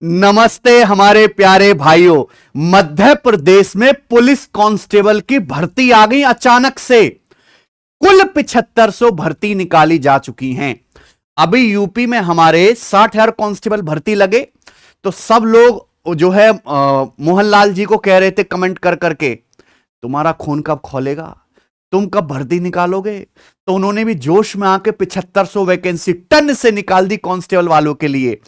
नमस्ते हमारे प्यारे भाइयों। मध्य प्रदेश में पुलिस कांस्टेबल की भर्ती आ गई अचानक से। कुल 7500 भर्ती निकाली जा चुकी हैं। अभी यूपी में हमारे 60,000 कांस्टेबल भर्ती लगे तो सब लोग जो है मोहनलाल जी को कह रहे थे कमेंट कर करके, तुम्हारा खून कब खौलेगा, तुम कब भर्ती निकालोगे। तो उन्होंने भी जोश में आके 7500 वैकेंसी टन से निकाल दी कांस्टेबल वालों के लिए।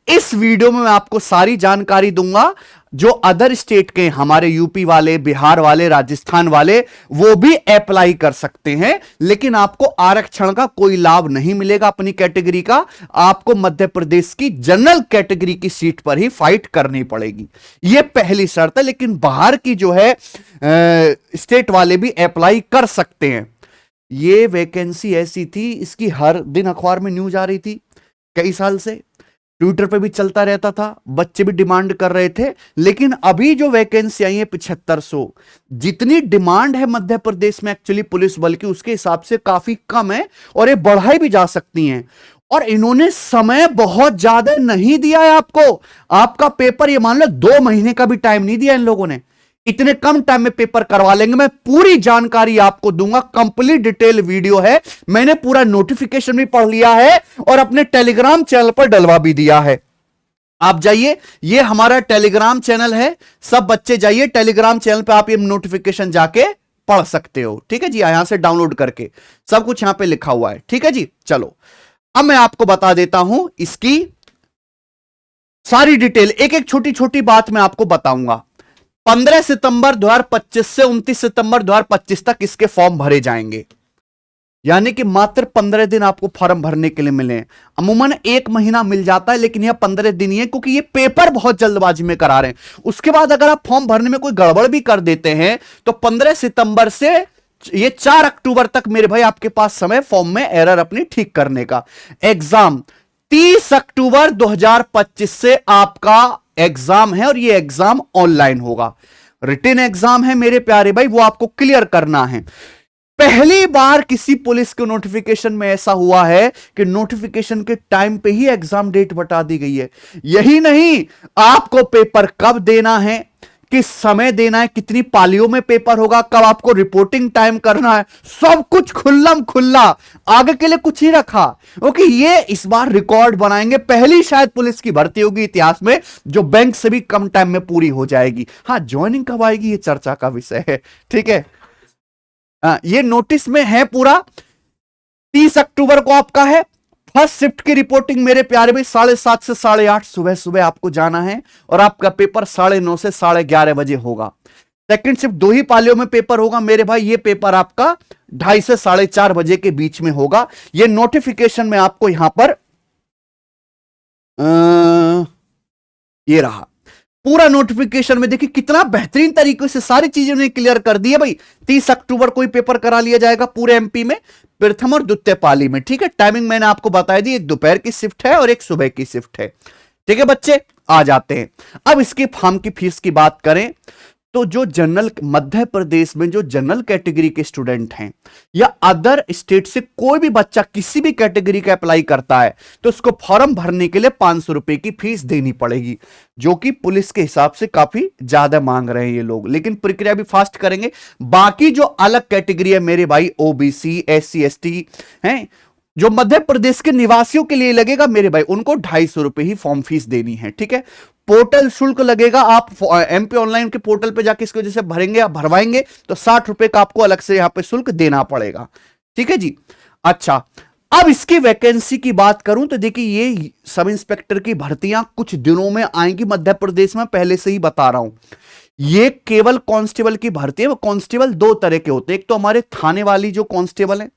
इस वीडियो में मैं आपको सारी जानकारी दूंगा। जो अदर स्टेट के हमारे यूपी वाले, बिहार वाले, राजस्थान वाले वो भी अप्लाई कर सकते हैं, लेकिन आपको आरक्षण का कोई लाभ नहीं मिलेगा अपनी कैटेगरी का। आपको मध्य प्रदेश की जनरल कैटेगरी की सीट पर ही फाइट करनी पड़ेगी, यह पहली शर्त है। लेकिन बाहर की जो है स्टेट वाले भी अप्लाई कर सकते हैं। ये वैकेंसी ऐसी थी, इसकी हर दिन अखबार में न्यूज आ रही थी, कई साल से ट्विटर पे भी चलता रहता था, बच्चे भी डिमांड कर रहे थे। लेकिन अभी जो वैकेंसी आई है 7500, जितनी डिमांड है मध्य प्रदेश में एक्चुअली पुलिस बल की, उसके हिसाब से काफी कम है और ये बढ़ाई भी जा सकती हैं। और इन्होंने समय बहुत ज्यादा नहीं दिया है आपको। आपका पेपर ये मान लो 2 महीने का भी टाइम नहीं दिया इन लोगों ने। इतने कम टाइम में पेपर करवा लेंगे। मैं पूरी जानकारी आपको दूंगा, कंप्लीट डिटेल वीडियो है। मैंने पूरा नोटिफिकेशन भी पढ़ लिया है और अपने टेलीग्राम चैनल पर डलवा भी दिया है। आप जाइए, ये हमारा टेलीग्राम चैनल है, सब बच्चे जाइए टेलीग्राम चैनल पे, आप ये नोटिफिकेशन जाके पढ़ सकते हो। ठीक है जी, यहां से डाउनलोड करके सब कुछ यहां पे लिखा हुआ है। ठीक है जी, चलो अब मैं आपको बता देता हूं इसकी सारी डिटेल। एक एक छोटी छोटी बात मैं आपको बताऊंगा। 15 सितंबर 2025 से 29 सितंबर 2025 तक इसके फॉर्म भरे जाएंगे, यानी कि मात्र 15 दिन आपको फॉर्म भरने के लिए मिले। अमूमन 1 महीना मिल जाता है, लेकिन यह 15 दिन ही है, क्योंकि ये पेपर बहुत जल्दबाजी में करा रहे हैं। उसके बाद अगर आप फॉर्म भरने में कोई गड़बड़ भी कर देते हैं तो 15 सितंबर से ये 4 अक्टूबर तक मेरे भाई आपके पास समय फॉर्म में एरर अपनी ठीक करने का। एग्जाम 30 अक्टूबर 2025 से आपका एग्जाम है, और ये एग्जाम ऑनलाइन होगा। रिटन एग्जाम है मेरे प्यारे भाई, वो आपको क्लियर करना है। पहली बार किसी पुलिस के नोटिफिकेशन में ऐसा हुआ है कि नोटिफिकेशन के टाइम पे ही एग्जाम डेट बता दी गई है। यही नहीं, आपको पेपर कब देना है, किस समय देना है, कितनी पालियों में पेपर होगा, कब आपको रिपोर्टिंग टाइम करना है, सब कुछ खुल्लम खुल्ला। आगे के लिए कुछ ही रखा, क्योंकि ये इस बार रिकॉर्ड बनाएंगे। पहली शायद पुलिस की भर्ती होगी इतिहास में जो बैंक से भी कम टाइम में पूरी हो जाएगी। हाँ, ज्वाइनिंग कब आएगी ये चर्चा का विषय है। ठीक है, ये नोटिस में है पूरा। 30 अक्टूबर को आपका है फर्स्ट शिफ्ट की रिपोर्टिंग मेरे प्यारे भाई। 7:30 से 8:30 सुबह सुबह आपको जाना है, और आपका पेपर 9:30 से 11:30 बजे होगा। सेकंड शिफ्ट 2 ही पालियों में पेपर होगा मेरे भाई। ये पेपर आपका 2:30 से 4:30 बजे के बीच में होगा। ये नोटिफिकेशन में आपको यहां पर ये रहा पूरा नोटिफिकेशन में। देखिए कितना बेहतरीन तरीके से सारी चीजें उन्हें क्लियर कर दी है भाई। 30 अक्टूबर को ही पेपर करा लिया जाएगा पूरे एमपी में, प्रथम और द्वितीय पाली में। ठीक है, टाइमिंग मैंने आपको बता दी, एक दोपहर की शिफ्ट है और एक सुबह की शिफ्ट है। ठीक है बच्चे, आ जाते हैं अब इसके फॉर्म की फीस की बात करें तो जो जनरल मध्य प्रदेश में जो जनरल कैटेगरी के स्टूडेंट हैं या अदर स्टेट से कोई भी बच्चा किसी भी कैटेगरी का अप्लाई करता है तो उसको फॉर्म भरने के लिए 500 रुपए की फीस देनी पड़ेगी, जो कि पुलिस के हिसाब से काफी ज्यादा मांग रहे हैं ये लोग। लेकिन प्रक्रिया भी फास्ट करेंगे। बाकी जो अलग कैटेगरी है मेरे भाई, ओबीसी, एससी, एसटी हैं, जो मध्य प्रदेश के निवासियों के लिए लगेगा मेरे भाई, उनको 250 रुपए ही फॉर्म फीस देनी है। ठीक है, पोर्टल शुल्क लगेगा। आप एमपी ऑनलाइन के पोर्टल पे जाके इसकी वजह से भरेंगे या भरवाएंगे तो 60 रुपए का आपको अलग से यहां पे शुल्क देना पड़ेगा। ठीक है जी, अच्छा अब इसकी वैकेंसी की बात करूं तो देखिए ये सब इंस्पेक्टर की भर्तियां कुछ दिनों में आएंगी मध्य प्रदेश में, पहले से ही बता रहा हूं। ये केवल कांस्टेबल की भर्ती है। वो कांस्टेबल 2 तरह के होते हैं, एक तो हमारे थाने वाली जो कांस्टेबल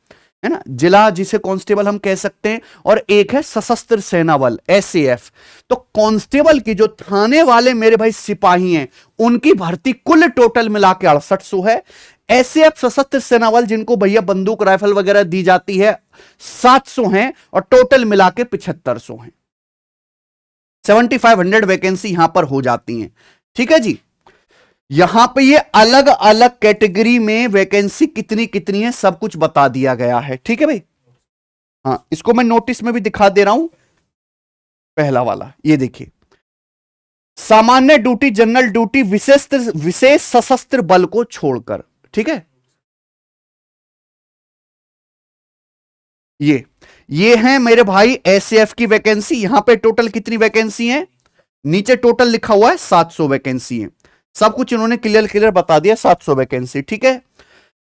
है ना, जिला जिसे कांस्टेबल हम कह सकते हैं, और एक है सशस्त्र सेना बल, एसएएफ। तो कांस्टेबल की जो थाने वाले मेरे भाई सिपाही हैं, उनकी भर्ती कुल टोटल मिला के 6800 है। एसएएफ सशस्त्र सेना बल जिनको भैया बंदूक राइफल वगैरह दी जाती है 700 हैं, और टोटल मिला के 7500 हैं। 7500 वैकेंसी यहां पर हो जाती हैं। ठीक है जी, यहां पे ये अलग अलग कैटेगरी में वैकेंसी कितनी कितनी है सब कुछ बता दिया गया है। ठीक है भाई, हाँ इसको मैं नोटिस में भी दिखा दे रहा हूं। पहला वाला ये देखिए, सामान्य ड्यूटी, जनरल ड्यूटी, विशेष सशस्त्र बल को छोड़कर। ठीक है, ये है मेरे भाई एसएएफ की वैकेंसी। यहां पे टोटल कितनी वैकेंसी है, नीचे टोटल लिखा हुआ है 700 वैकेंसी है। सब कुछ इन्होंने क्लियर बता दिया, 700 वैकेंसी। ठीक है,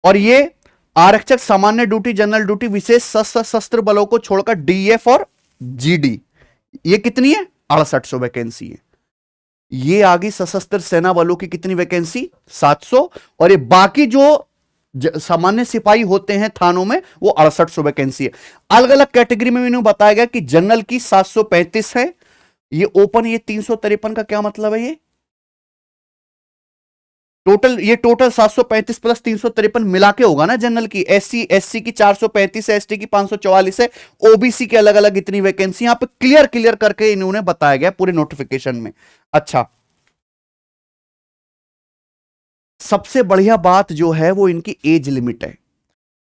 और ये आरक्षक, सामान्य ड्यूटी, जनरल ड्यूटी, विशेष सशस्त्र बलों को छोड़कर डीएफ और जीडी, ये कितनी है, 6800 वैकेंसी है। ये आ गई सशस्त्र सेना बलों की कितनी वैकेंसी, 700। और ये बाकी जो सामान्य सिपाही होते हैं थानों में, वो 6800 वैकेंसी है। अलग अलग कैटेगरी में इन्होंने बताया गया कि जनरल की 735 है, ये ओपन, ये 353 का क्या मतलब है, ये टोटल 735 प्लस 353 मिला के होगा ना जनरल की। एससी की 435 है, एसटी की 544 है, ओबीसी के अलग अलग इतनी वैकेंसी यहां पे क्लियर करके इन्होंने बताया गया पूरे नोटिफिकेशन में। अच्छा, सबसे बढ़िया बात जो है वो इनकी एज लिमिट है।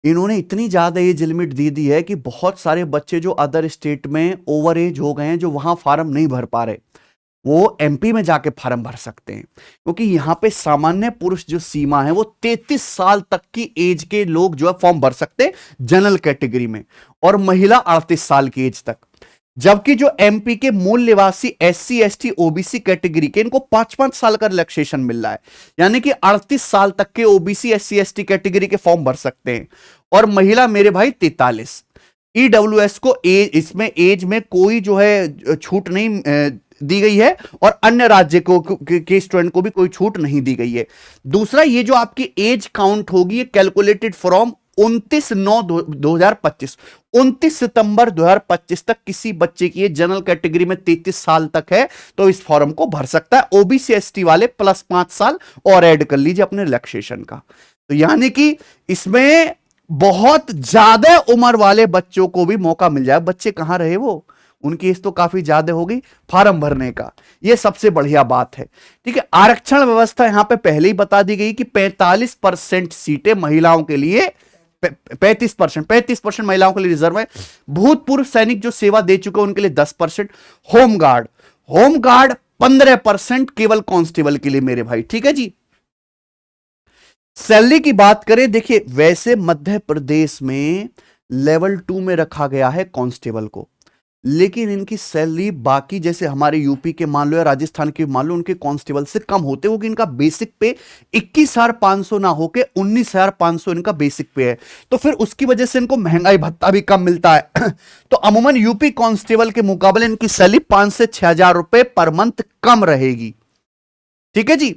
इन्होंने इतनी ज्यादा एज लिमिट दे दी है कि बहुत सारे बच्चे जो अदर स्टेट में ओवर एज हो गए हैं, जो वहां फॉर्म नहीं भर पा रहे, वो एमपी में जाके फॉर्म भर सकते हैं, क्योंकि यहां पे सामान्य पुरुष जो सीमा है वो 33 साल तक की एज के लोग जो है फॉर्म भर सकते हैं जनरल कैटेगरी में, और महिला 38 साल की एज तक। जबकि जो एमपी के मूल निवासी एससी एसटी ओबीसी कैटेगरी के, इनको 5-5 साल का रिलैक्सेशन मिल रहा है, यानी कि 38 साल तक के ओबीसी एससी एसटी कैटेगरी के फॉर्म भर सकते हैं, और महिला मेरे भाई 43। ईडब्ल्यूएस को इसमें एज में कोई जो है छूट नहीं दी गई है, और अन्य राज्य के स्टूडेंट को भी कोई छूट नहीं दी गई है। दूसरा, ये जो आपकी एज काउंट होगी, ये कैलकुलेटेड फ्रॉम 29/9/2025, 29 सितंबर 2025 तक किसी बच्चे की जनरल कैटेगरी में 33 साल तक है तो इस फॉर्म को भर सकता है। ओबीसी एसटी वाले प्लस 5 साल और ऐड कर लीजिए अपने रिलैक्सेशन का। तो यानी कि इसमें बहुत ज्यादा उम्र वाले बच्चों को भी मौका मिल जाए। बच्चे कहां रहे, वो उनकी एज तो काफी ज्यादा हो गई फॉर्म भरने का, ये सबसे बढ़िया बात है। ठीक है, आरक्षण व्यवस्था यहां पे पहले ही बता दी गई कि 45% सीटें महिलाओं के लिए, 35% महिलाओं के लिए रिजर्व है। भूतपूर्व सैनिक जो सेवा दे चुके हैं उनके लिए 10%, होमगार्ड 15% केवल कांस्टेबल के लिए मेरे भाई। ठीक है जी, सैलरी की बात करें, देखिए वैसे मध्य प्रदेश में लेवल 2 में रखा गया है कांस्टेबल को, लेकिन इनकी सैलरी बाकी जैसे हमारे यूपी के मान लो या राजस्थान के मान लो उनके कांस्टेबल से कम होते हो कि इनका बेसिक पे 21,500 ना होके 19,500 इनका बेसिक पे है, तो फिर उसकी वजह से इनको महंगाई भत्ता भी कम मिलता है। तो अमूमन यूपी कांस्टेबल के मुकाबले इनकी सैलरी 5 से 6,000 रुपए पर मंथ कम रहेगी। ठीक है जी,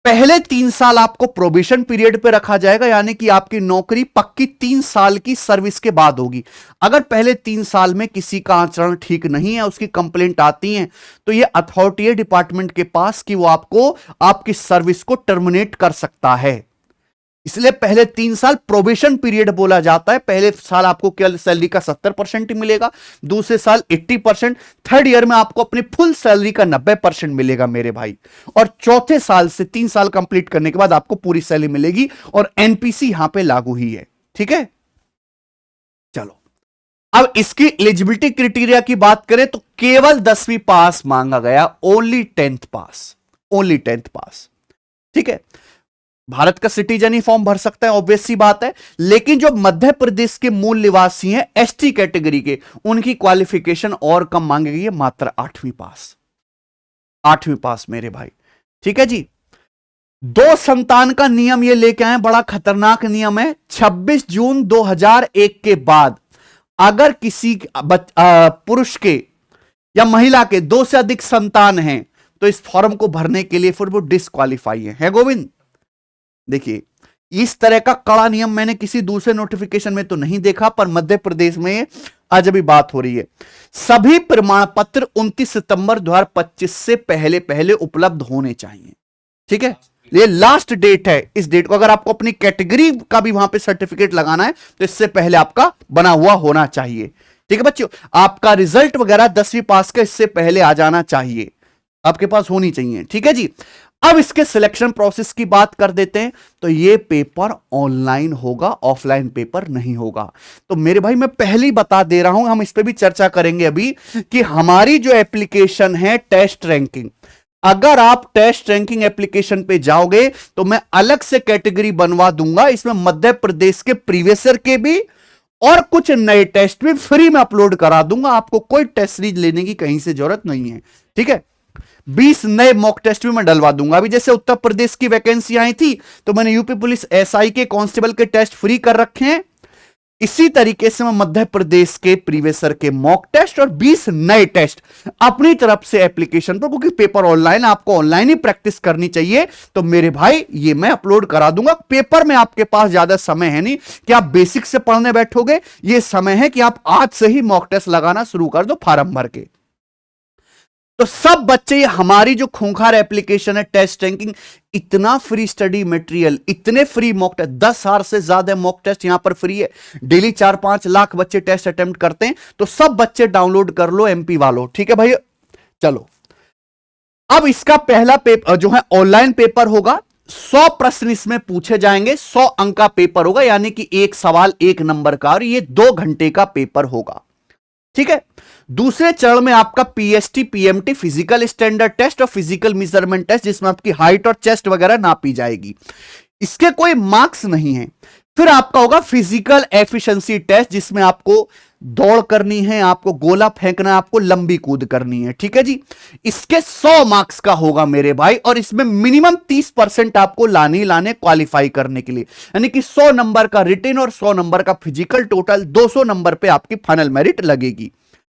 पहले 3 साल आपको प्रोबेशन पीरियड पे रखा जाएगा, यानी कि आपकी नौकरी पक्की 3 साल की सर्विस के बाद होगी। अगर पहले 3 साल में किसी का आचरण ठीक नहीं है, उसकी कंप्लेंट आती है, तो ये अथॉरिटी है डिपार्टमेंट के पास कि वो आपको आपकी सर्विस को टर्मिनेट कर सकता है। इसलिए पहले 3 साल प्रोबेशन पीरियड बोला जाता है। पहले साल आपको केवल सैलरी का 70% ही मिलेगा, दूसरे साल 80%, थर्ड ईयर में आपको अपनी फुल सैलरी का 90% मिलेगा मेरे भाई, और चौथे साल से 3 साल कंप्लीट करने के बाद आपको पूरी सैलरी मिलेगी, और एनपीसी यहां पे लागू ही है। ठीक है, चलो अब इसकी एलिजिबिलिटी क्राइटेरिया की बात करें तो केवल 10वीं पास मांगा गया, ओनली 10th पास, ओनली 10th पास। ठीक है, भारत का सिटीजन ही फॉर्म भर सकता है, ऑब्वियस सी बात है, लेकिन जो मध्य प्रदेश के मूल निवासी हैं एसटी कैटेगरी के, उनकी क्वालिफिकेशन और कम मांगी गई है, मात्र 8वीं पास, 8वीं पास मेरे भाई। ठीक है जी, 2 संतान का नियम ये लेके आए, बड़ा खतरनाक नियम है। 26 जून 2001 के बाद अगर किसी पुरुष के या महिला के 2 से अधिक संतान हैं तो इस फॉर्म को भरने के लिए फिर वो डिस्क्वालीफाई है गोविंद। देखिए, इस तरह का कड़ा नियम मैंने किसी दूसरे नोटिफिकेशन में तो नहीं देखा, पर मध्य प्रदेश में आज अभी बात हो रही है। सभी प्रमाण पत्र 29 सितंबर 2025 से पहले पहले उपलब्ध होने चाहिए। ठीक है, ये लास्ट डेट है। इस डेट को अगर आपको अपनी कैटेगरी का भी वहां पे सर्टिफिकेट लगाना है तो इससे पहले आपका बना हुआ होना चाहिए। ठीक है बच्चों, आपका रिजल्ट वगैरह 10वीं पास का इससे पहले आ जाना चाहिए, आपके पास होनी चाहिए। ठीक है जी, अब इसके सिलेक्शन प्रोसेस की बात कर देते हैं। तो ये पेपर ऑनलाइन होगा, ऑफलाइन पेपर नहीं होगा। तो मेरे भाई मैं पहले ही बता दे रहा हूं, हम इस पे भी चर्चा करेंगे अभी, कि हमारी जो एप्लीकेशन है टेस्ट रैंकिंग, अगर आप टेस्ट रैंकिंग एप्लीकेशन पे जाओगे तो मैं अलग से कैटेगरी बनवा दूंगा, इसमें मध्य प्रदेश के प्रीवियस ईयर के भी और कुछ नए टेस्ट भी फ्री में अपलोड करा दूंगा। आपको कोई टेस्ट सीरीज लेने की कहीं से जरूरत नहीं है, ठीक है। 20 नए मॉक टेस्ट भी मैं डलवा दूंगा। अभी जैसे उत्तर प्रदेश की वैकेंसी आई थी तो मैंने यूपी पुलिस एसआई के कांस्टेबल के टेस्ट फ्री कर रखे हैं। इसी तरीके से मैं मध्य प्रदेश के प्रीवियस ईयर के मॉक टेस्ट और 20 नए टेस्ट अपनी तरफ से एप्लीकेशन पर, क्योंकि पेपर ऑनलाइन, आपको ऑनलाइन ही प्रैक्टिस करनी चाहिए, तो मेरे भाई ये मैं अपलोड करा दूंगा। पेपर में आपके पास ज्यादा समय है नहीं कि आप बेसिक से पढ़ने बैठोगे, ये समय है कि आप आज से ही मॉक टेस्ट लगाना शुरू कर दो फॉर्म भर के। तो सब बच्चे, ये हमारी जो खूंखार एप्लीकेशन है टेस्ट रैंकिंग, इतना फ्री स्टडी मटेरियल, इतने फ्री मॉक टेस्ट, 10,000 से ज्यादा मॉक टेस्ट यहां पर फ्री है। डेली 4-5 लाख बच्चे टेस्ट अटेम्प्ट करते हैं, तो सब बच्चे डाउनलोड कर लो एमपी वालों, ठीक है भाई। चलो, अब इसका पहला पेपर जो है ऑनलाइन पेपर होगा। 100 प्रश्न इसमें पूछे जाएंगे, 100 अंक का पेपर होगा, यानी कि एक सवाल 1 नंबर का, और ये 2 घंटे का पेपर होगा, ठीक है। दूसरे चरण में आपका PST PMT physical standard test और फिजिकल मेजरमेंट टेस्ट, जिसमें आपकी हाइट और चेस्ट वगैरह नापी जाएगी। इसके कोई मार्क्स नहीं है। फिर आपका होगा फिजिकल एफिशिएंसी टेस्ट, जिसमें आपको दौड़ करनी है, आपको गोला फेंकना है, आपको लंबी कूद करनी है, ठीक है जी। इसके 100 मार्क्स का होगा मेरे भाई, और इसमें मिनिमम 30% आपको लाने क्वालिफाई करने के लिए, यानी कि 100 नंबर का रिटन और 100 नंबर का फिजिकल, टोटल 200 नंबर पे आपकी फाइनल मेरिट लगेगी,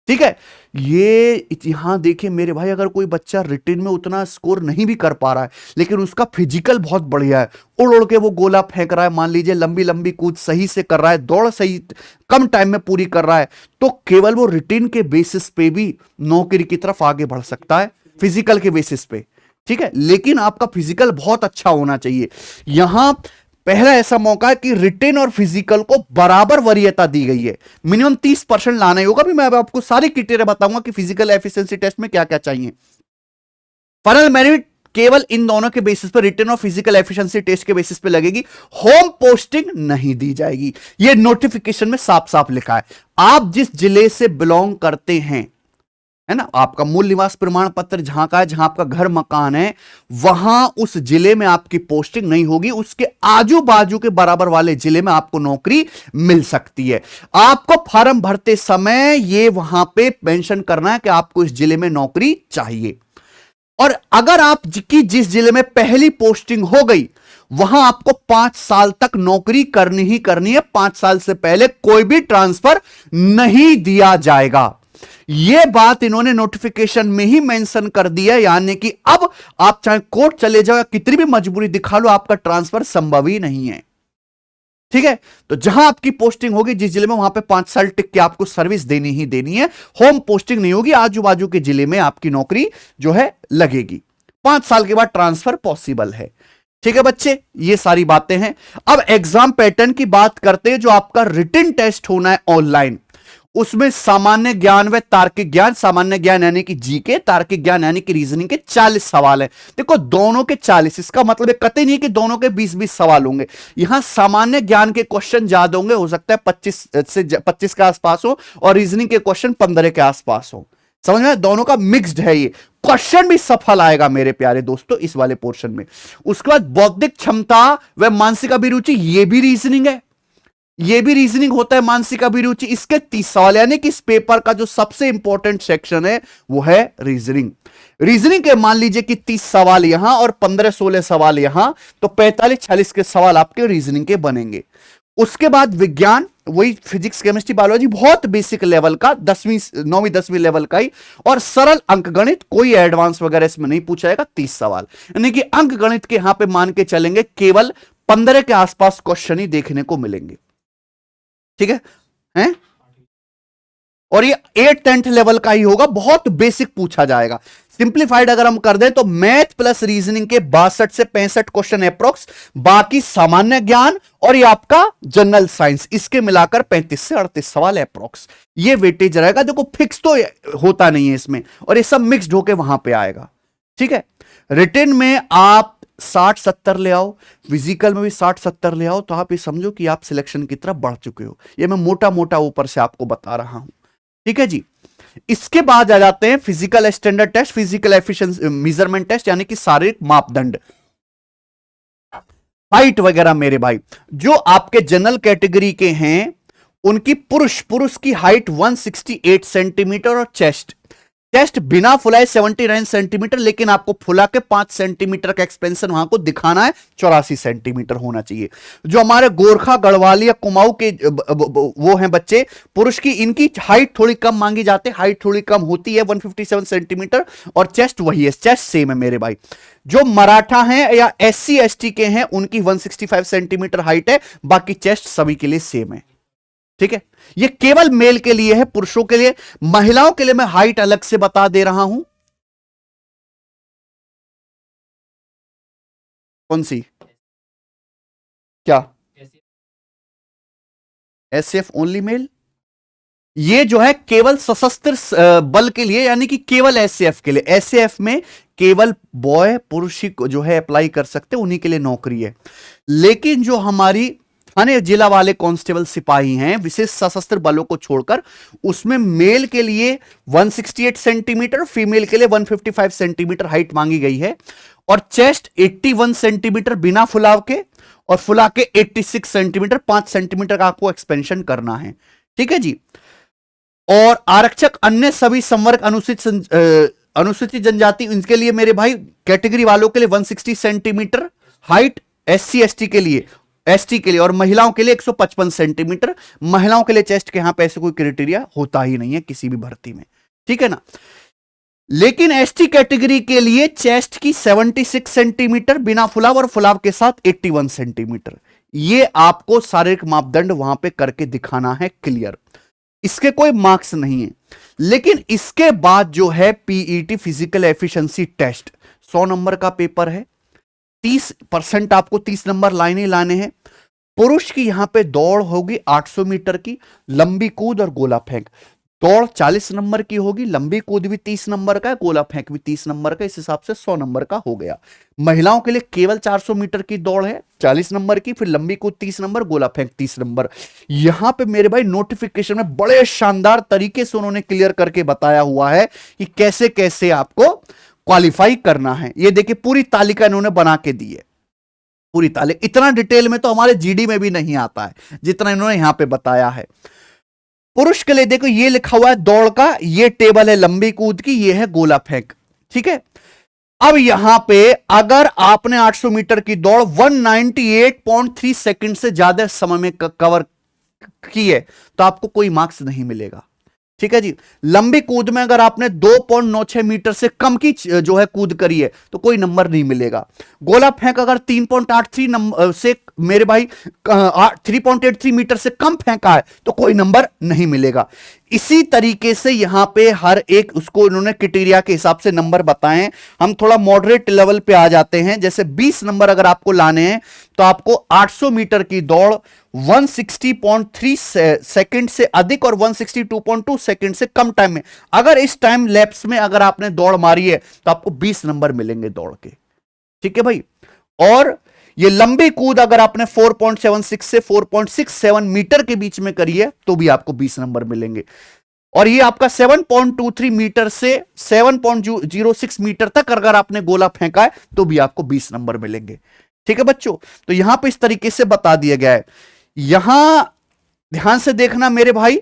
ठीक है। ये यहां देखिए मेरे भाई, अगर कोई बच्चा रिटन में उतना स्कोर नहीं भी कर पा रहा है, लेकिन उसका फिजिकल बहुत बढ़िया है, उड़ उड़ के वो गोला फेंक रहा है, मान लीजिए लंबी लंबी कूद सही से कर रहा है, दौड़ सही कम टाइम में पूरी कर रहा है, तो केवल वो रिटन के बेसिस पे भी नौकरी की तरफ आगे बढ़ सकता है, फिजिकल के बेसिस पे, ठीक है। लेकिन आपका फिजिकल बहुत अच्छा होना चाहिए। यहां पहला ऐसा मौका है कि रिटेन और फिजिकल को बराबर वरीयता दी गई है, मिनिमम 30% लाना ही होगा। भी मैं आपको सारी क्राइटेरिया बताऊंगा कि फिजिकल एफिशिएंसी टेस्ट में क्या क्या चाहिए। फाइनल मेरिट केवल इन दोनों के बेसिस पर, रिटेन और फिजिकल एफिशिएंसी टेस्ट के बेसिस पे लगेगी, होम पोस्टिंग नहीं दी जाएगी। यह नोटिफिकेशन में साफ साफ लिखा है। आप जिस जिले से बिलोंग करते हैं, है ना, आपका मूल निवास प्रमाण पत्र जहां का है, जहां आपका घर मकान है, वहां उस जिले में आपकी पोस्टिंग नहीं होगी, उसके आजू बाजू के बराबर वाले जिले में आपको नौकरी मिल सकती है। आपको फॉर्म भरते समय ये वहां पे मेंशन करना है कि आपको इस जिले में नौकरी चाहिए। और अगर आप जिस जिले में पहली पोस्टिंग हो गई, वहां आपको 5 साल तक नौकरी करनी ही करनी है। 5 साल से पहले कोई भी ट्रांसफर नहीं दिया जाएगा। यह बात इन्होंने नोटिफिकेशन में ही मेंशन कर दिया, यानी कि अब आप चाहे कोर्ट चले जाओ या कितनी भी मजबूरी दिखा लो, आपका ट्रांसफर संभव ही नहीं है, ठीक है। तो जहां आपकी पोस्टिंग होगी, जिस जिले में, वहां पे 5 साल टिक के आपको सर्विस देनी ही देनी है। होम पोस्टिंग नहीं होगी, आजू बाजू के जिले में आपकी नौकरी जो है लगेगी। 5 साल के बाद ट्रांसफर पॉसिबल है, ठीक है बच्चे। ये सारी बातें हैं। अब एग्जाम पैटर्न की बात करते हैं। जो आपका रिटन टेस्ट होना है ऑनलाइन, उसमें सामान्य ज्ञान व तार्किक ज्ञान, सामान्य ज्ञान यानी कि जीके, तार्किक ज्ञान यानी कि रीजनिंग के 40 सवाल हैं। देखो दोनों के 40, इसका मतलब कतई नहीं कि दोनों के 20-20 सवाल होंगे। यहां सामान्य ज्ञान के क्वेश्चन ज्यादा होंगे, हो सकता है 25 के आसपास हो, और रीजनिंग के क्वेश्चन 15 के आसपास हो। समझ में, दोनों का मिक्स्ड है। ये क्वेश्चन भी सफल आएगा मेरे प्यारे दोस्तों इस वाले पोर्शन में। उसके बाद बौद्धिक क्षमता व मानसिक अभिरुचि, ये भी रीजनिंग है, ये भी रीजनिंग होता है, मानसिक अभिरुचि। इसके 30 सवाल, यानी कि इस पेपर का जो सबसे इंपॉर्टेंट सेक्शन है वो है रीजनिंग। रीजनिंग के मान लीजिए कि 30 सवाल यहां और 15-16 सवाल यहां, तो 45-46 के सवाल आपके रीजनिंग के बनेंगे। उसके बाद विज्ञान, वही फिजिक्स केमिस्ट्री बायोलॉजी, बहुत बेसिक लेवल का, 9वीं 10वीं लेवल का ही, और सरल अंकगणित, कोई एडवांस वगैरह इसमें नहीं पूछा जाएगा, 30 सवाल। यानी कि अंकगणित के यहां पे मान के चलेंगे केवल 15 के आसपास क्वेश्चन ही देखने को मिलेंगे, ठीक है, हैं? और ये 8th-10th लेवल का ही होगा, बहुत बेसिक पूछा जाएगा। सिंप्लीफाइड अगर हम कर दें तो मैथ प्लस रीजनिंग के 62 से 65 क्वेश्चन अप्रोक्स, बाकी सामान्य ज्ञान और ये आपका जनरल साइंस, इसके मिलाकर 35 से 38 सवाल अप्रोक्स, ये वेटेज रहेगा। देखो फिक्स तो होता नहीं है इसमें, और ये सब मिक्स्ड होके वहां पे आएगा, ठीक है। रिटन में आप 60-70 ले आओ, फिजिकल में भी 60-70 ले आओ, तो आप ये समझो कि आप सिलेक्शन की तरफ बढ़ चुके हो। ये मैं मोटा मोटा ऊपर से आपको बता रहा हूं, ठीक है जी। इसके बाद आ जाते हैं physical standard test, physical efficiency measurement test, यानी कि शारीरिक मापदंड, हाइट वगैरह। मेरे भाई जो आपके जनरल कैटेगरी के हैं उनकी पुरुष की हाइट 168 सेंटीमीटर और चेस्ट बिना फुलाए 79 सेंटीमीटर, लेकिन आपको फुला के 5 सेंटीमीटर का एक्सपेंशन वहां को दिखाना है, 84 सेंटीमीटर होना चाहिए। जो हमारे गोरखा, गढ़वाली या कुमाऊं के वो हैं बच्चे पुरुष की, इनकी हाइट थोड़ी कम मांगी जाती है, हाइट थोड़ी कम होती है 157 सेंटीमीटर, और चेस्ट वही है, चेस्ट सेम है मेरे भाई। जो मराठा हैं या SC ST के हैं उनकी 165 सेंटीमीटर हाइट है, बाकी चेस्ट सभी के लिए सेम है। ठीक है, ये केवल मेल के लिए है, पुरुषों के लिए। महिलाओं के लिए मैं हाइट अलग से बता दे रहा हूं। कौन सी? क्या? SF only mail. ये जो है केवल सशस्त्र बल के लिए, यानी कि केवल SAF के लिए। SAF में केवल बॉय पुरुष ही जो है अप्लाई कर सकते, उन्हीं के लिए नौकरी है। लेकिन जो हमारी थाने जिला वाले कांस्टेबल सिपाही हैं विशेष सशस्त्र बलों को छोड़कर, उसमें मेल के लिए 168 सेंटीमीटर, फीमेल के लिए 155 सेंटीमीटर हाइट मांगी गई है, और चेस्ट 81 सेंटीमीटर बिना फुलाव के, और फुला के 86 सेंटीमीटर, 5 सेंटीमीटर का आपको एक्सपेंशन करना है। ठीक है जी। और आरक्षक अन्य सभी संवर्ग अनुसूचित जनजाति, इनके लिए मेरे भाई कैटेगरी वालों के लिए 160 सेंटीमीटर हाइट, SC ST के लिए, ST के लिए, और महिलाओं के लिए 155 सेंटीमीटर। महिलाओं के लिए चेस्ट के यहां पे ऐसे कोई क्राइटेरिया होता ही नहीं है किसी भी भर्ती में, ठीक है ना। लेकिन ST कैटेगरी के लिए चेस्ट की 76 सेंटीमीटर बिना फुलाव, और फुलाव के साथ 81 सेंटीमीटर। ये आपको शारीरिक मापदंड वहां पे करके दिखाना है क्लियर, इसके कोई मार्क्स नहीं है। लेकिन इसके बाद जो है PET physical efficiency test 100 number का पेपर है, 30% आपको 30 नंबर लाने ही लाने हैं। पुरुष की यहां पे दौड़ होगी 800 मीटर की, लंबी कूद और गोला फेंक। दौड़ 40 नंबर की होगी, लंबी कूद भी 30 नंबर का है, गोला फेंक भी 30 नंबर का, इस हिसाब से 100 नंबर का हो गया। महिलाओं के लिए केवल 400 मीटर की दौड़ है 40 नंबर की, फिर लंबी कूद 30 नंबर, गोला फेंक 30 नंबर। यहां पे मेरे भाई नोटिफिकेशन में बड़े शानदार तरीके से उन्होंने क्लियर करके बताया हुआ है कि कैसे कैसे आपको क्वालिफाई करना है। ये देखिए पूरी तालिका इन्होंने बना के दी है, पूरी तालिका। इतना डिटेल में तो हमारे GD में भी नहीं आता है जितना इन्होंने यहां पे बताया है। पुरुष के लिए देखो ये लिखा हुआ है दौड़ का, ये टेबल है लंबी कूद की, ये है गोला फेंक, ठीक है। अब यहां पे अगर आपने 800 मीटर की दौड़ 198.3 सेकंड से ज्यादा समय में कवर की है तो आपको कोई मार्क्स नहीं मिलेगा, ठीक है जी। लंबी कूद में अगर आपने 2.96 मीटर से कम की जो है कूद करी है तो कोई नंबर नहीं मिलेगा। गोला फेंक अगर 3.83 नंबर से मेरे भाई 3.83 मीटर से कम फेंका है तो कोई नंबर नहीं मिलेगा। इसी तरीके से यहां पे हर एक उसको इन्होंने क्राइटेरिया के हिसाब से नंबर बताएं। हम थोड़ा मॉडरेट लेवल पे आ जाते हैं, जैसे 20 नंबर अगर आपको लाने हैं तो आपको 800 मीटर की दौड़ 160.3 सेकंड से अधिक और 162.2 सेकंड से कम टाइम में, अगर इस टाइम लैप्स में अगर आपने दौड़ मारी है तो आपको 20 नंबर मिलेंगे दौड़ के, ठीक है भाई। और ये लंबी कूद अगर आपने 4.76 से 4.67 मीटर के बीच में करी है तो भी आपको 20 नंबर मिलेंगे। और ये आपका 7.23 मीटर से 7.06 मीटर तक अगर आपने गोला फेंका है तो भी आपको 20 नंबर मिलेंगे, ठीक है बच्चों। तो यहां पे इस तरीके से बता दिया गया है। यहां ध्यान से देखना मेरे भाई,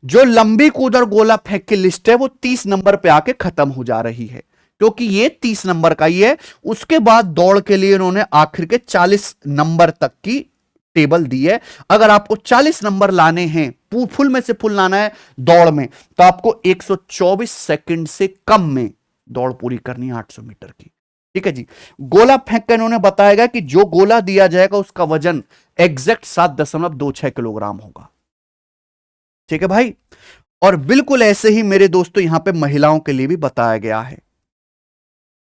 जो लंबी कूद और गोला फेंक की लिस्ट है वो 30 नंबर पे आके खत्म हो जा रही है, क्योंकि ये 30 नंबर का ही है। उसके बाद दौड़ के लिए इन्होंने आखिर के 40 नंबर तक की टेबल दी है। अगर आपको 40 नंबर लाने हैं, फुल में से फुल लाना है दौड़ में, तो आपको 124 सेकंड से कम में दौड़ पूरी करनी है 800 मीटर की, ठीक है जी। गोला फेंक कर इन्होंने बताएगा कि जो गोला दिया जाएगा उसका वजन एग्जैक्ट 7.26 किलोग्राम होगा, ठीक है भाई। और बिल्कुल ऐसे ही मेरे दोस्तों यहां पे महिलाओं के लिए भी बताया गया है,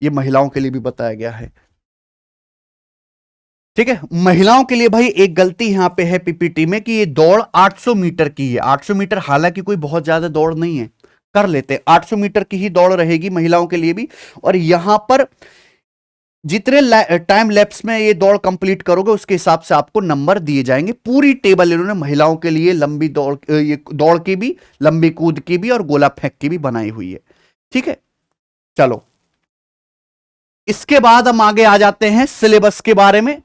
ये महिलाओं के लिए भी बताया गया है, ठीक है। महिलाओं के लिए भाई एक गलती यहां पे है PPT में कि ये दौड़ 800 मीटर की है। 800 मीटर हालांकि कोई बहुत ज्यादा दौड़ नहीं है, कर लेते हैं, 800 मीटर की ही दौड़ रहेगी महिलाओं के लिए भी। और यहां पर जितने टाइम लैप्स में ये दौड़ कंप्लीट करोगे उसके हिसाब से आपको नंबर दिए जाएंगे। पूरी टेबल इन्होंने महिलाओं के लिए लंबी दौड़, ये दौड़ की भी, लंबी कूद की भी और गोला फेंक की भी बनाई हुई है। ठीक है, चलो इसके बाद हम आगे आ जाते हैं सिलेबस के बारे में।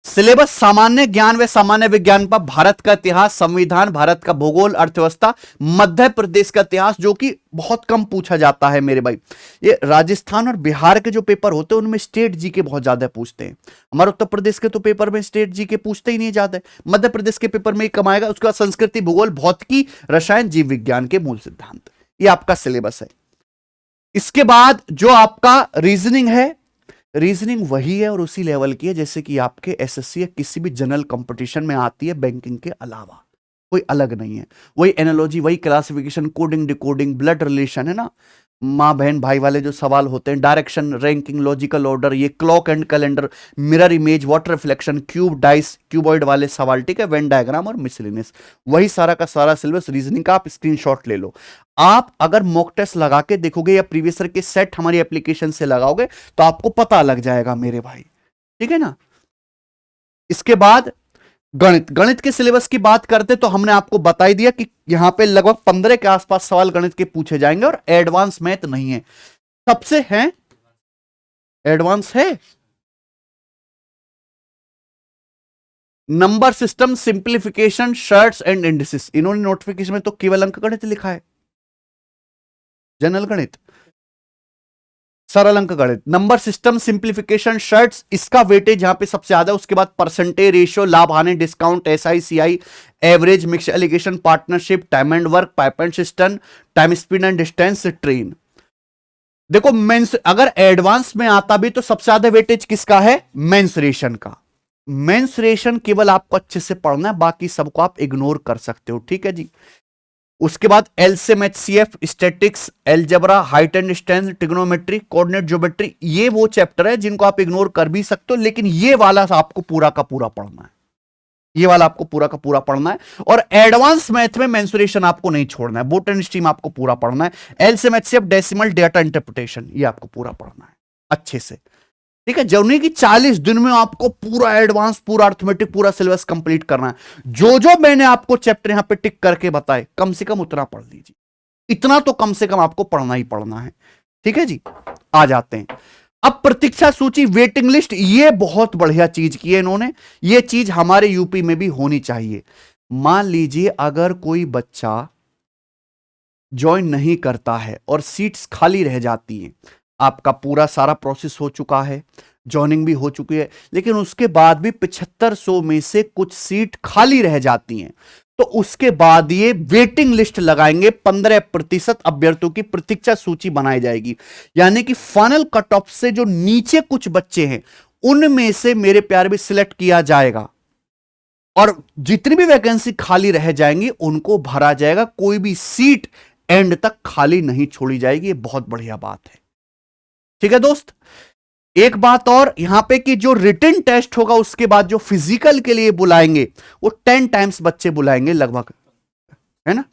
सिलेबस सामान्य ज्ञान व सामान्य विज्ञान पर भारत का इतिहास, संविधान, भारत का भूगोल, अर्थव्यवस्था, मध्य प्रदेश का इतिहास, जो कि बहुत कम पूछा जाता है मेरे भाई। ये राजस्थान और बिहार के जो पेपर होते हैं उनमें स्टेट जीके बहुत ज्यादा पूछते हैं। हमारे उत्तर प्रदेश के तो पेपर में स्टेट जीके पूछते ही नहीं जाते। मध्य प्रदेश के पेपर में ही कम आएगा। उसका संस्कृति, भूगोल, भौतिकी, रसायन, जीव विज्ञान के मूल सिद्धांत, ये आपका सिलेबस है। इसके बाद जो आपका रीजनिंग है, रीजनिंग वही है और उसी लेवल की है जैसे कि आपके एसएससी या किसी भी जनरल कंपटीशन में आती है बैंकिंग के अलावा, कोई अलग नहीं है। वही एनालॉजी, वही classification, coding, decoding, blood relation है ना, माँ बहन भाई वाले जो सवाल होते हैं, डायरेक्शन, रैंकिंग, लॉजिकल ऑर्डर, ये clock and calendar, mirror image, water reflection, cube, dice, cuboid वाले सवाल, ठीक है, वेन डायग्राम और मिसलिनियस, वही सारा का सारा सिलेबस रीजनिंग का आप स्क्रीनशॉट ले लो। आप अगर मॉक टेस्ट लगा के देखोगे या प्रीवियस ईयर के सेट हमारी एप्लीकेशन से लगाओगे तो आपको पता लग जाएगा मेरे भाई, ठीक है ना। इसके बाद गणित, गणित के सिलेबस की बात करते तो हमने आपको बता ही दिया कि यहां पे लगभग 15 के आसपास सवाल गणित के पूछे जाएंगे और एडवांस मैथ नहीं है, सबसे है एडवांस है। Number system, simplification, shirts and indices, इन्होंने नोटिफिकेशन में तो केवल अंक गणित लिखा है, जनरल गणित, सरल अंक गणित। नंबर सिस्टम, सिंप्लीफिकेशन, शर्ट्स, इसका वेटेज यहां पे सबसे ज्यादा। उसके बाद परसेंटेज, रेशियो, लाभ हानि, discount, SI, CI, average, mix alligation, partnership, time and work, pipe and cistern, time, speed and distance, train. देखो मेंस अगर एडवांस में आता भी तो सबसे ज्यादा वेटेज किसका है, मेंसुरेशन का। मेंसुरेशन केवल आपको अच्छे से पढ़ना है, बाकी सबको आप इग्नोर कर सकते हो, ठीक है जी। उसके बाद LCM, HCF, statics, algebra, height and distance, trigonometry, coordinate geometry, ये वो चैप्टर है जिनको आप इग्नोर कर भी सकते हो, लेकिन ये वाला आपको पूरा का पूरा पढ़ना है, ये वाला आपको पूरा का पूरा पढ़ना है। और एडवांस मैथ में मेंसुरेशन आपको नहीं छोड़ना है, बोट एंड स्ट्रीम आपको पूरा पढ़ना है, LCM, HCF, decimal, data interpretation, ये आपको पूरा पढ़ना है अच्छे से, ठीक है। जर्नी की 40 दिन में आपको पूरा एडवांस, पूरा अर्थमेटिक, पूरा सिलेबस कंप्लीट करना है। जो जो मैंने आपको चैप्टर यहां पे टिक करके बताए कम से कम उतना पढ़ लीजिए, इतना तो कम से कम आपको पढ़ना ही पढ़ना है, ठीक है जी। आ जाते हैं अब प्रतीक्षा सूची, वेटिंग लिस्ट, ये बहुत बढ़िया चीज की है इन्होंने, ये चीज हमारे यूपी में भी होनी चाहिए। मान लीजिए अगर कोई बच्चा ज्वाइन नहीं करता है और सीट्स खाली रह जाती हैं, आपका पूरा सारा प्रोसेस हो चुका है, ज्वाइनिंग भी हो चुकी है, लेकिन उसके बाद भी 7500 में से कुछ सीट खाली रह जाती हैं, तो उसके बाद ये वेटिंग लिस्ट लगाएंगे, 15% अभ्यर्थियों की प्रतीक्षा सूची बनाई जाएगी। यानी कि फाइनल कट ऑफ से जो नीचे कुछ बच्चे हैं उनमें से मेरे प्यार भी सिलेक्ट किया जाएगा और जितनी भी वैकेंसी खाली रह जाएंगी उनको भरा जाएगा, कोई भी सीट एंड तक खाली नहीं छोड़ी जाएगी। ये बहुत बढ़िया बात है, ठीक है दोस्त। एक बात और यहां पे कि जो रिटन टेस्ट होगा उसके बाद जो फिजिकल के लिए बुलाएंगे वो 10 टाइम्स बच्चे बुलाएंगे लगभग, है ना,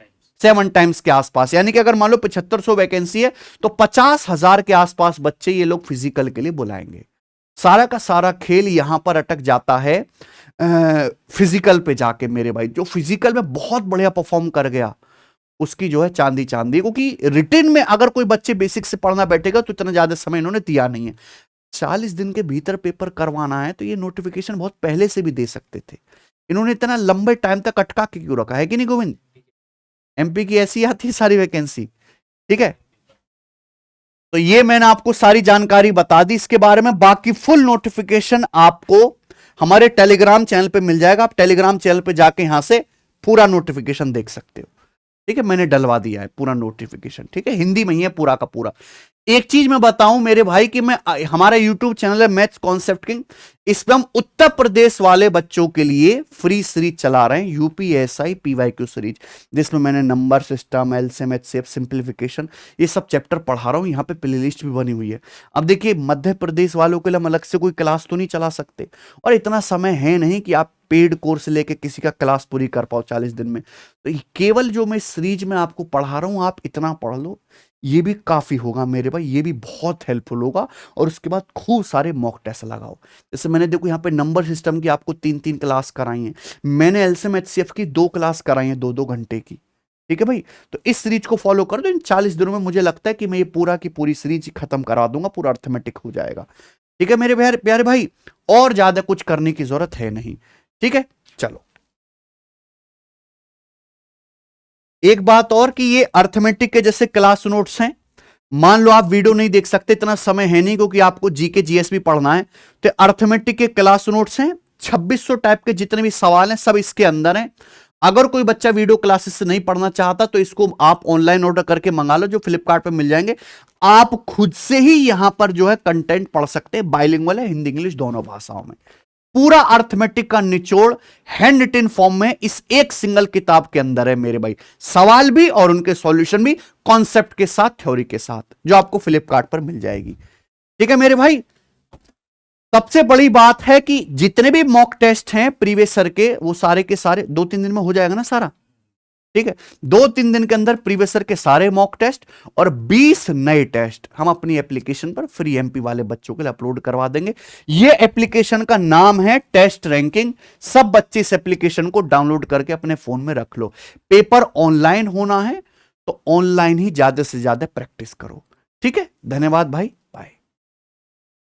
7 टाइम्स के आसपास। यानी कि अगर मान लो 7500 वैकेंसी है तो 50,000 के आसपास बच्चे ये लोग फिजिकल के लिए बुलाएंगे। सारा का सारा खेल यहां पर अटक जाता है फिजिकल पे जाके मेरे भाई। जो फिजिकल में बहुत बढ़िया परफॉर्म कर गया उसकी जो है चांदी चांदी, क्योंकि रिटन में अगर कोई बच्चे बेसिक से पढ़ना बैठेगा तो इतना ज्यादा समय इन्होंने दिया नहीं है। 40 दिन के भीतर पेपर करवाना है तो ये नोटिफिकेशन बहुत पहले से भी दे सकते थे, इन्होंने इतना लंबे टाइम तक अटका के क्यों रखा है कि नहीं गोविंद। एमपी की ऐसी आती है सारी वैकेंसी, ठीक है। तो ये मैंने आपको सारी जानकारी बता दी इसके बारे में। बाकी फुल नोटिफिकेशन आपको हमारे टेलीग्राम चैनल पे मिल जाएगा, आप टेलीग्राम चैनल पे जाके यहां से पूरा नोटिफिकेशन देख सकते हो, ठीक है। मैंने डलवा दिया है पूरा नोटिफिकेशन, ठीक है, हिंदी में ही है पूरा का पूरा। एक चीज मैं बताऊं मेरे भाई कि मैं हमारा यूट्यूब चैनल है मैथ्स कॉन्सेप्ट किंग, इस पे हम उत्तर प्रदेश वाले बच्चों के लिए फ्री सीरीज चला रहे हैं, यूपीएसआई पीवाईक्यू सीरीज, जिसमें मैंने number system, LCM, HCF, simplification, ये सब चैप्टर पढ़ा रहा हूं। यहाँ पे प्लेलिस्ट भी बनी हुई है। अब देखिए मध्य प्रदेश वालों के लिए हम अलग से कोई क्लास तो नहीं चला सकते और इतना समय है नहीं कि आप पेड कोर्स लेके किसी का क्लास पूरी कर पाओ 40 दिन में। तो केवल जो मैं सीरीज में आपको पढ़ा रहा हूं आप इतना पढ़ लो, ये भी काफी होगा मेरे भाई, ये भी बहुत हेल्पफुल होगा। और उसके बाद खूब सारे मॉक टेस्ट लगाओ। जैसे मैंने देखो यहाँ पे नंबर सिस्टम की आपको 3-3 क्लास कराई है, मैंने एलसीएम एचसीएफ की 2 क्लास कराई है 2-2 घंटे की। ठीक है भाई, तो इस सीरीज को फॉलो कर दो। इन 40 दिनों में मुझे लगता है कि मैं ये पूरा की पूरी सीरीज खत्म करा दूंगा, पूरा अर्थमेटिक हो जाएगा। ठीक है मेरे प्यारे भाई, और ज्यादा कुछ करने की जरूरत है नहीं। ठीक है, चलो एक बात और कि ये अर्थमेटिक के जैसे क्लास नोट्स हैं। मान लो आप वीडियो नहीं देख सकते, इतना समय है नहीं क्योंकि आपको जीके जीएस भी पढ़ना है, तो अर्थमेटिक के क्लास नोट्स हैं। 2600 टाइप के जितने भी सवाल हैं सब इसके अंदर हैं। अगर कोई बच्चा वीडियो क्लासेस से नहीं पढ़ना चाहता तो इसको आप ऑनलाइन ऑर्डर करके मंगा लो, जो फ्लिपकार्ट पे मिल जाएंगे। आप खुद से ही यहां पर जो है कंटेंट पढ़ सकते हैं, बाइलिंगुअल है, हिंदी इंग्लिश दोनों भाषाओं में। पूरा अर्थमेटिक का निचोड़ हैंड रिटन फॉर्म में इस एक सिंगल किताब के अंदर है मेरे भाई। सवाल भी और उनके सॉल्यूशन भी कॉन्सेप्ट के साथ, थ्योरी के साथ, जो आपको फ्लिपकार्ट पर मिल जाएगी। ठीक है मेरे भाई, सबसे बड़ी बात है कि जितने भी मॉक टेस्ट हैं प्रीवियस सर के, वो सारे के सारे 2-3 दिन में हो जाएगा ना सारा। ठीक है, 2-3 दिन के अंदर प्रीवियस ईयर के सारे मॉक टेस्ट और 20 नए टेस्ट हम अपनी एप्लीकेशन पर फ्री एमपी वाले बच्चों के लिए अपलोड करवा देंगे। यह एप्लीकेशन का नाम है टेस्ट रैंकिंग। सब बच्चे इस एप्लीकेशन को डाउनलोड करके अपने फोन में रख लो। पेपर ऑनलाइन होना है तो ऑनलाइन ही ज्यादा से ज्यादा प्रैक्टिस करो। ठीक है, धन्यवाद भाई।